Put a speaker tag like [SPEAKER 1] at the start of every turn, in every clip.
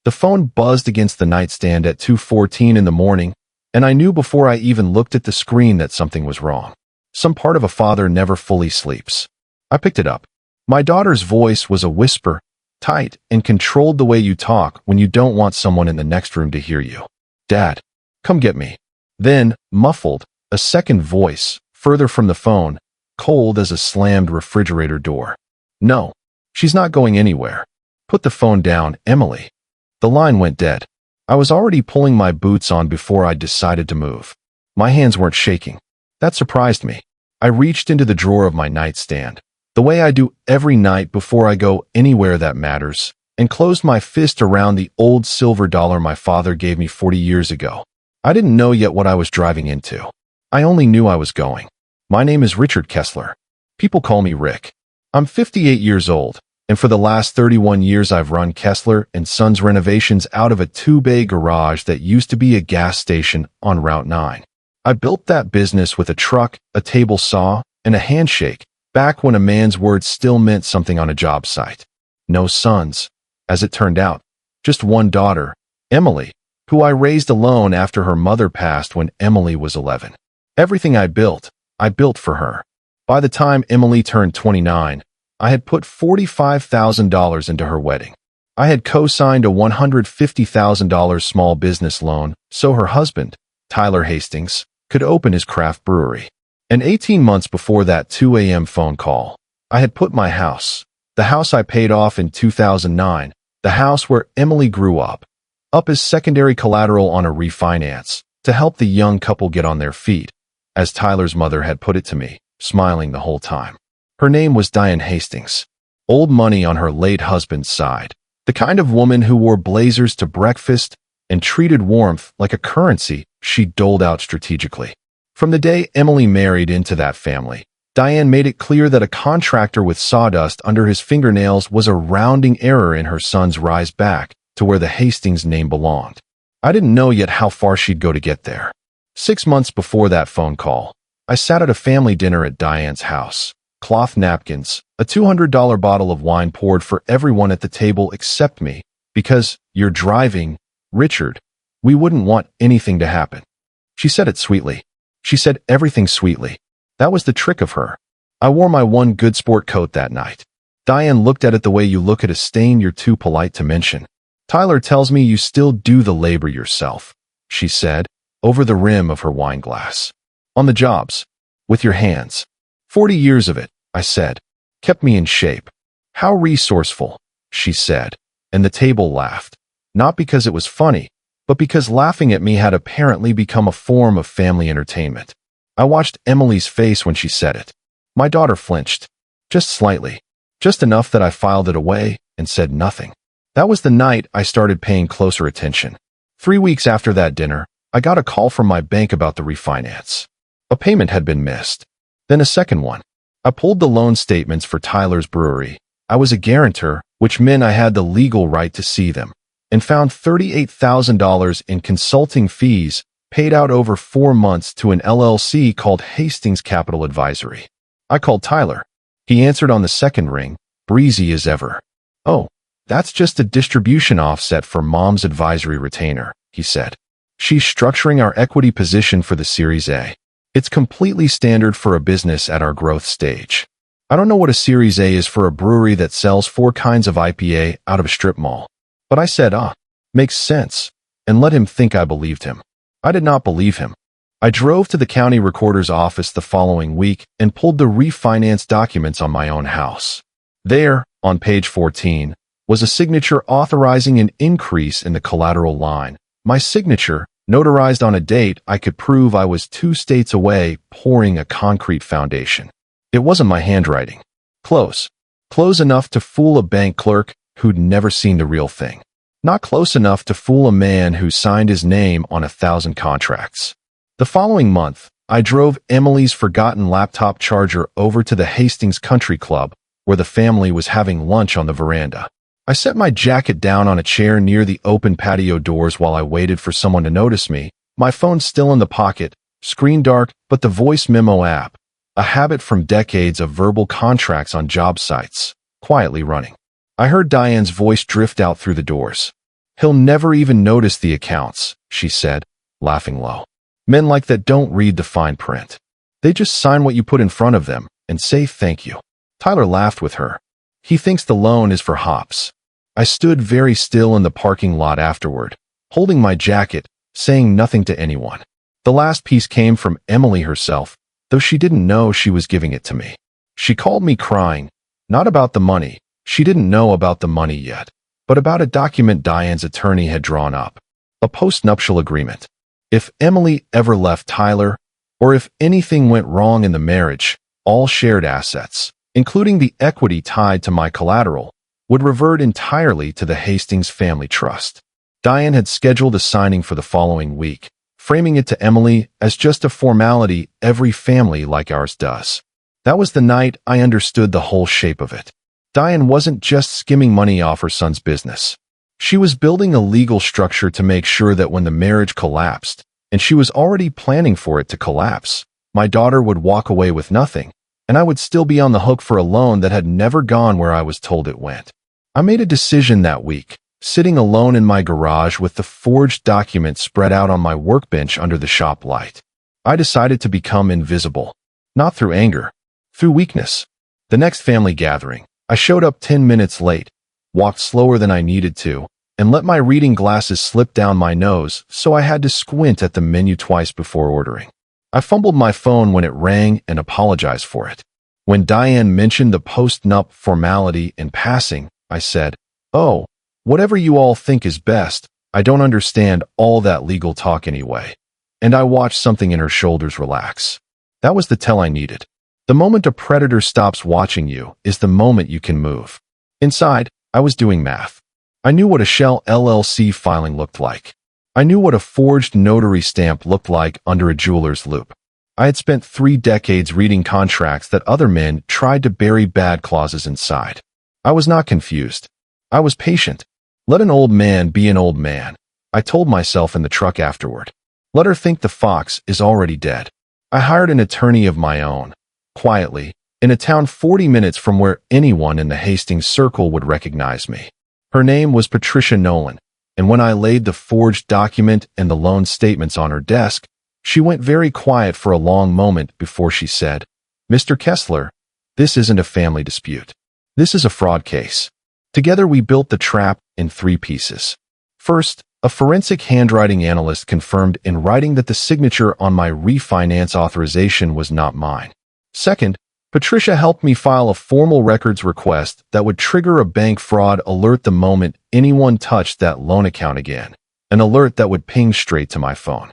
[SPEAKER 1] The phone buzzed against the nightstand at 2:14 in the morning, and I knew before I even looked at the screen that something was wrong. Some part of a father never fully sleeps. I picked it up. My daughter's voice was a whisper, tight and controlled the way you talk when you don't want someone in the next room to hear you. "Dad, come get me." Then, muffled, a second voice, further from the phone, cold as a slammed refrigerator door. "No, she's not going anywhere. Put the phone down, Emily." The line went dead. I was already pulling my boots on before I decided to move. My hands weren't shaking. That surprised me. I reached into the drawer of my nightstand, the way I do every night before I go anywhere that matters, and closed my fist around the old silver dollar my father gave me 40 years ago. I didn't know yet what I was driving into. I only knew I was going. My name is Richard Kessler. People call me Rick. I'm 58 years old, and for the last 31 years I've run Kessler & Sons Renovations out of a two-bay garage that used to be a gas station on Route 9. I built that business with a truck, a table saw, and a handshake, back when a man's words still meant something on a job site. No sons, as it turned out. Just one daughter, Emily, who I raised alone after her mother passed when Emily was 11. Everything I built for her. By the time Emily turned 29, I had put $45,000 into her wedding. I had co-signed a $150,000 small business loan so her husband, Tyler Hastings, could open his craft brewery. And 18 months before that 2 a.m. phone call, I had put my house, the house I paid off in 2009, the house where Emily grew up as secondary collateral on a refinance to help the young couple get on their feet, as Tyler's mother had put it to me, smiling the whole time. Her name was Diane Hastings. Old money on her late husband's side. The kind of woman who wore blazers to breakfast and treated warmth like a currency she doled out strategically. From the day Emily married into that family, Diane made it clear that a contractor with sawdust under his fingernails was a rounding error in her son's rise back to where the Hastings name belonged. I didn't know yet how far she'd go to get there. 6 months before that phone call, I sat at a family dinner at Diane's house. Cloth napkins, a $200 bottle of wine poured for everyone at the table except me, because, "You're driving, Richard. We wouldn't want anything to happen." She said it sweetly. She said everything sweetly. That was the trick of her. I wore my one good sport coat that night. Diane looked at it the way you look at a stain you're too polite to mention. "Tyler tells me you still do the labor yourself," she said, over the rim of her wine glass. "On the jobs. With your hands. 40 years of it," I said. "Kept me in shape." "How resourceful," she said, and the table laughed. Not because it was funny, but because laughing at me had apparently become a form of family entertainment. I watched Emily's face when she said it. My daughter flinched. Just slightly. Just enough that I filed it away and said nothing. That was the night I started paying closer attention. 3 weeks after that dinner, I got a call from my bank about the refinance. A payment had been missed. Then a second one. I pulled the loan statements for Tyler's brewery. I was a guarantor, which meant I had the legal right to see them, and found $38,000 in consulting fees paid out over 4 months to an LLC called Hastings Capital Advisory. I called Tyler. He answered on the second ring, breezy as ever. "Oh, that's just a distribution offset for Mom's advisory retainer," he said. "She's structuring our equity position for the Series A. It's completely standard for a business at our growth stage." I don't know what a Series A is for a brewery that sells 4 kinds of IPA out of a strip mall. But I said, makes sense, and let him think I believed him. I did not believe him. I drove to the county recorder's office the following week and pulled the refinance documents on my own house. There, on page 14, was a signature authorizing an increase in the collateral line. My signature, notarized on a date I could prove I was 2 states away pouring a concrete foundation. It wasn't my handwriting. Close. Close enough to fool a bank clerk who'd never seen the real thing. Not close enough to fool a man who signed his name on 1,000 contracts. The following month, I drove Emily's forgotten laptop charger over to the Hastings Country Club, where the family was having lunch on the veranda. I set my jacket down on a chair near the open patio doors while I waited for someone to notice me, my phone still in the pocket, screen dark, but the voice memo app, a habit from decades of verbal contracts on job sites, quietly running. I heard Diane's voice drift out through the doors. He'll never even notice the accounts, she said, laughing low. Men like that don't read the fine print. They just sign what you put in front of them and say thank you. Tyler laughed with her. He thinks the loan is for hops. I stood very still in the parking lot afterward, holding my jacket, saying nothing to anyone. The last piece came from Emily herself, though she didn't know she was giving it to me. She called me crying, not about the money. She didn't know about the money yet, but about a document Diane's attorney had drawn up. A post-nuptial agreement. If Emily ever left Tyler, or if anything went wrong in the marriage, all shared assets, including the equity tied to my collateral, would revert entirely to the Hastings family trust. Diane had scheduled a signing for the following week, framing it to Emily as just a formality every family like ours does. That was the night I understood the whole shape of it. Diane wasn't just skimming money off her son's business. She was building a legal structure to make sure that when the marriage collapsed, and she was already planning for it to collapse, my daughter would walk away with nothing, and I would still be on the hook for a loan that had never gone where I was told it went. I made a decision that week, sitting alone in my garage with the forged document spread out on my workbench under the shop light. I decided to become invisible, not through anger, through weakness. The next family gathering, I showed up 10 minutes late, walked slower than I needed to, and let my reading glasses slip down my nose, so I had to squint at the menu twice before ordering. I fumbled my phone when it rang and apologized for it. When Diane mentioned the post-nup formality in passing, I said, "Oh, whatever you all think is best, I don't understand all that legal talk anyway." And I watched something in her shoulders relax. That was the tell I needed. The moment a predator stops watching you is the moment you can move. Inside, I was doing math. I knew what a Shell LLC filing looked like. I knew what a forged notary stamp looked like under a jeweler's loupe. I had spent 3 decades reading contracts that other men tried to bury bad clauses inside. I was not confused. I was patient. Let an old man be an old man, I told myself in the truck afterward. Let her think the fox is already dead. I hired an attorney of my own, quietly, in a town 40 minutes from where anyone in the Hastings circle would recognize me. Her name was Patricia Nolan, and when I laid the forged document and the loan statements on her desk, she went very quiet for a long moment before she said, "Mr. Kessler, this isn't a family dispute. This is a fraud case." Together we built the trap in 3 pieces. First, a forensic handwriting analyst confirmed in writing that the signature on my refinance authorization was not mine. Second, Patricia helped me file a formal records request that would trigger a bank fraud alert the moment anyone touched that loan account again, an alert that would ping straight to my phone.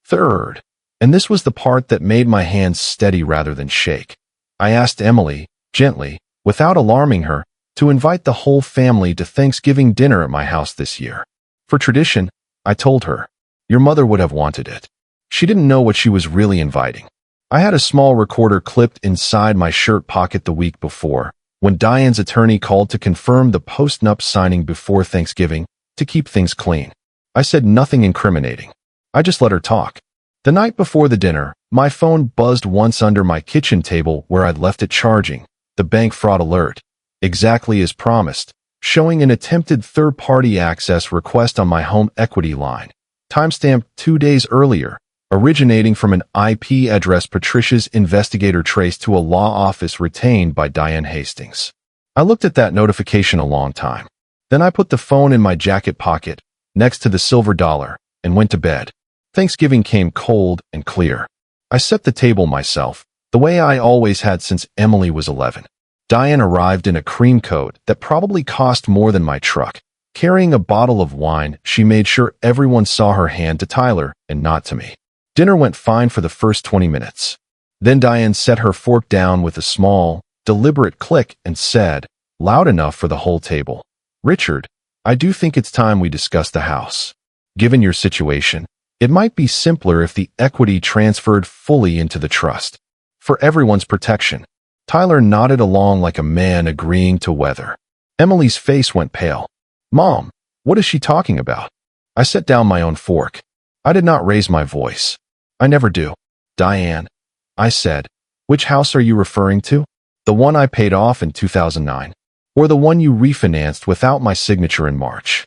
[SPEAKER 1] Third, and this was the part that made my hands steady rather than shake, I asked Emily, gently, without alarming her, to invite the whole family to Thanksgiving dinner at my house this year. For tradition, I told her, your mother would have wanted it. She didn't know what she was really inviting. I had a small recorder clipped inside my shirt pocket the week before, when Diane's attorney called to confirm the post-nup signing before Thanksgiving, to keep things clean. I said nothing incriminating. I just let her talk. The night before the dinner, my phone buzzed once under my kitchen table where I'd left it charging, the bank fraud alert, exactly as promised, showing an attempted third-party access request on my home equity line, timestamped 2 days earlier, originating from an IP address Patricia's investigator traced to a law office retained by Diane Hastings. I looked at that notification a long time. Then I put the phone in my jacket pocket, next to the silver dollar, and went to bed. Thanksgiving came cold and clear. I set the table myself, the way I always had since Emily was 11. Diane arrived in a cream coat that probably cost more than my truck. Carrying a bottle of wine, she made sure everyone saw her hand to Tyler and not to me. Dinner went fine for the first 20 minutes. Then Diane set her fork down with a small, deliberate click and said, loud enough for the whole table, "Richard, I do think it's time we discuss the house. Given your situation, it might be simpler if the equity transferred fully into the trust. For everyone's protection." Tyler nodded along like a man agreeing to weather. Emily's face went pale. "Mom, what is she talking about?" I set down my own fork. I did not raise my voice. I never do. "Diane," I said, "which house are you referring to? The one I paid off in 2009? Or the one you refinanced without my signature in March?"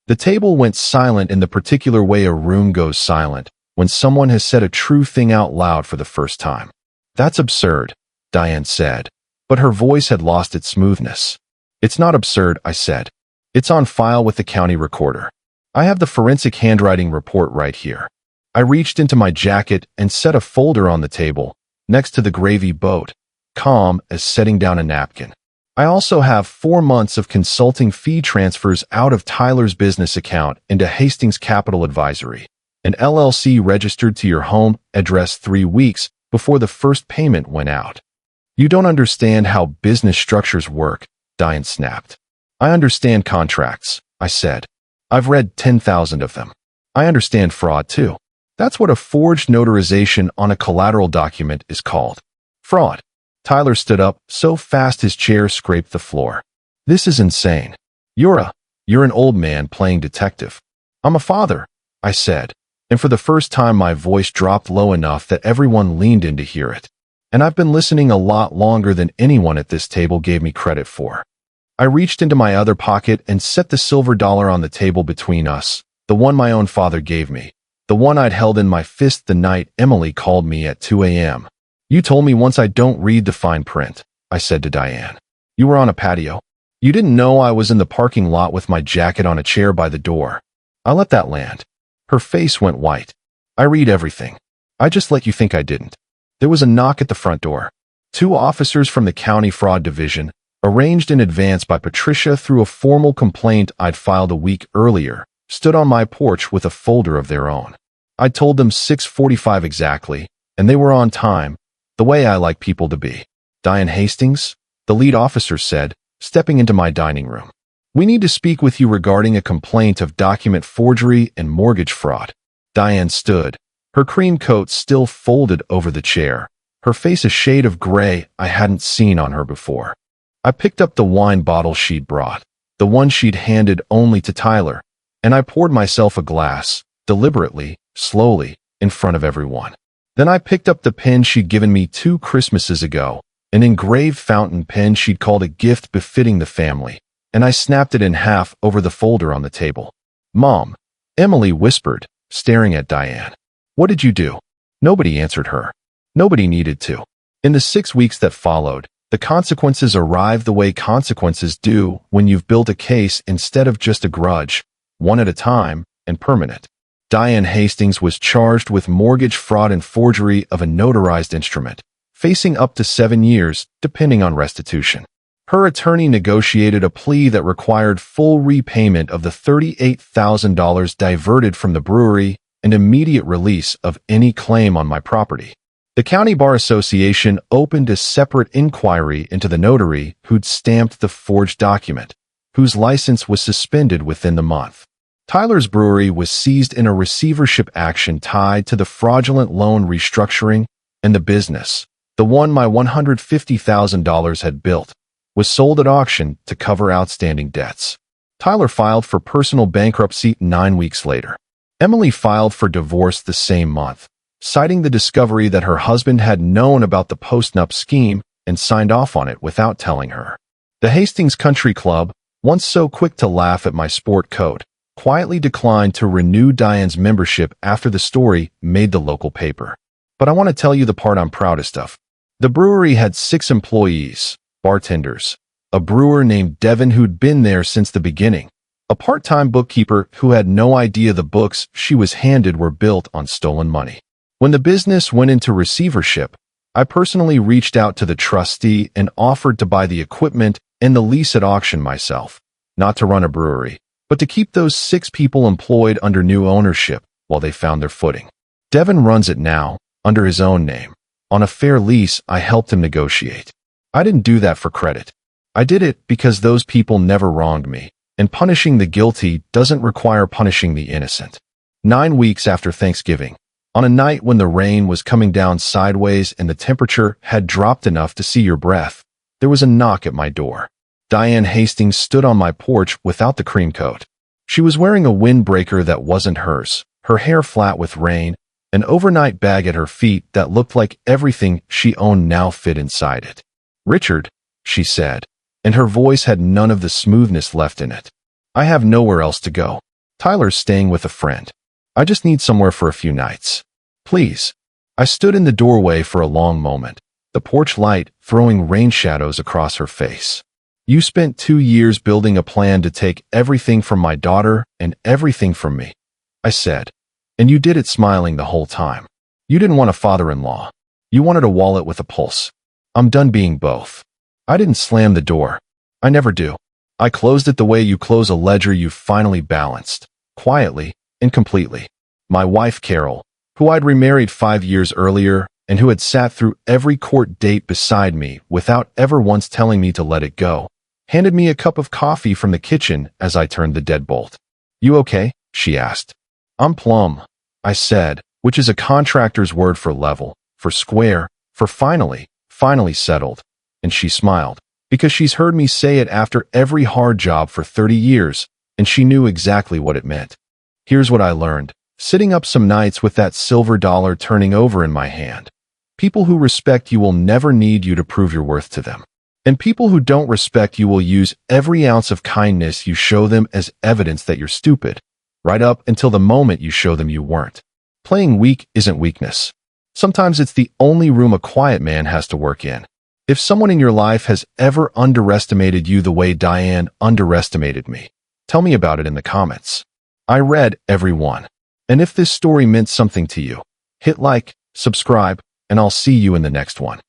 [SPEAKER 1] The table went silent in the particular way a room goes silent when someone has said a true thing out loud for the first time. "That's absurd," Diane said, but her voice had lost its smoothness. "It's not absurd," I said. "It's on file with the county recorder. I have the forensic handwriting report right here." I reached into my jacket and set a folder on the table, next to the gravy boat, calm as setting down a napkin. "I also have 4 months of consulting fee transfers out of Tyler's business account into Hastings Capital Advisory, an LLC registered to your home address 3 weeks before the first payment went out." "You don't understand how business structures work," Diane snapped. "I understand contracts," I said. "I've read 10,000 of them. I understand fraud, too. That's what a forged notarization on a collateral document is called. Fraud." Tyler stood up so fast his chair scraped the floor. "This is insane. You're an old man playing detective." "I'm a father," I said, and for the first time my voice dropped low enough that everyone leaned in to hear it. "And I've been listening a lot longer than anyone at this table gave me credit for." I reached into my other pocket and set the silver dollar on the table between us, the one my own father gave me, the one I'd held in my fist the night Emily called me at 2 a.m. "You told me once I don't read the fine print," I said to Diane. "You were on a patio. You didn't know I was in the parking lot with my jacket on a chair by the door." I let that land. Her face went white. "I read everything. I just let you think I didn't." There was a knock at the front door. 2 officers from the County Fraud Division, arranged in advance by Patricia through a formal complaint I'd filed a week earlier, stood on my porch with a folder of their own. I told them 6:45 exactly, and they were on time, the way I like people to be. "Diane Hastings," the lead officer said, stepping into my dining room. "We need to speak with you regarding a complaint of document forgery and mortgage fraud." Diane stood, her cream coat still folded over the chair, her face a shade of gray I hadn't seen on her before. I picked up the wine bottle she'd brought, the one she'd handed only to Tyler, and I poured myself a glass, deliberately, slowly, in front of everyone. Then I picked up the pen she'd given me 2 Christmases ago, an engraved fountain pen she'd called a gift befitting the family, and I snapped it in half over the folder on the table. "Mom," Emily whispered, staring at Diane. "What did you do?" Nobody answered her. Nobody needed to. In the 6 weeks that followed, the consequences arrived the way consequences do when you've built a case instead of just a grudge, one at a time, and permanent. Diane Hastings was charged with mortgage fraud and forgery of a notarized instrument, facing up to 7 years, depending on restitution. Her attorney negotiated a plea that required full repayment of the $38,000 diverted from the brewery and immediate release of any claim on my property. The County Bar Association opened a separate inquiry into the notary who'd stamped the forged document, whose license was suspended within the month. Tyler's Brewery was seized in a receivership action tied to the fraudulent loan restructuring, and the business, the one my $150,000 had built, was sold at auction to cover outstanding debts. Tyler filed for personal bankruptcy 9 weeks later. Emily filed for divorce the same month, citing the discovery that her husband had known about the post-nup scheme and signed off on it without telling her. The Hastings Country Club, once so quick to laugh at my sport coat, quietly declined to renew Diane's membership after the story made the local paper. But I want to tell you the part I'm proudest of. The brewery had 6 employees, bartenders, a brewer named Devin who'd been there since the beginning, a part-time bookkeeper who had no idea the books she was handed were built on stolen money. When the business went into receivership, I personally reached out to the trustee and offered to buy the equipment and the lease at auction myself, not to run a brewery, but to keep those 6 people employed under new ownership while they found their footing. Devin runs it now, under his own name. On a fair lease I helped him negotiate. I didn't do that for credit. I did it because those people never wronged me, and punishing the guilty doesn't require punishing the innocent. 9 weeks after Thanksgiving, on a night when the rain was coming down sideways and the temperature had dropped enough to see your breath, there was a knock at my door. Diane Hastings stood on my porch without the cream coat. She was wearing a windbreaker that wasn't hers, her hair flat with rain, an overnight bag at her feet that looked like everything she owned now fit inside it. "Richard," she said, and her voice had none of the smoothness left in it. "I have nowhere else to go. Tyler's staying with a friend. I just need somewhere for a few nights. Please. I stood in the doorway for a long moment, the porch light throwing rain shadows across her face. You spent 2 years building a plan to take everything from my daughter and everything from me, I said. And you did it smiling the whole time. You didn't want a father-in-law. You wanted a wallet with a pulse. I'm done being both. I didn't slam the door. I never do. I closed it the way you close a ledger you've finally balanced, quietly and completely. My wife, Carol, who I'd remarried 5 years earlier and who had sat through every court date beside me without ever once telling me to let it go, handed me a cup of coffee from the kitchen as I turned the deadbolt. You okay? She asked. I'm plumb, I said, which is a contractor's word for level, for square, for finally settled. And she smiled, because she's heard me say it after every hard job for 30 years, and she knew exactly what it meant. Here's what I learned, sitting up some nights with that silver dollar turning over in my hand. People who respect you will never need you to prove your worth to them. And people who don't respect you will use every ounce of kindness you show them as evidence that you're stupid, right up until the moment you show them you weren't. Playing weak isn't weakness. Sometimes it's the only room a quiet man has to work in. If someone in your life has ever underestimated you the way Diane underestimated me, tell me about it in the comments. I read every one. And if this story meant something to you, hit like, subscribe, and I'll see you in the next one.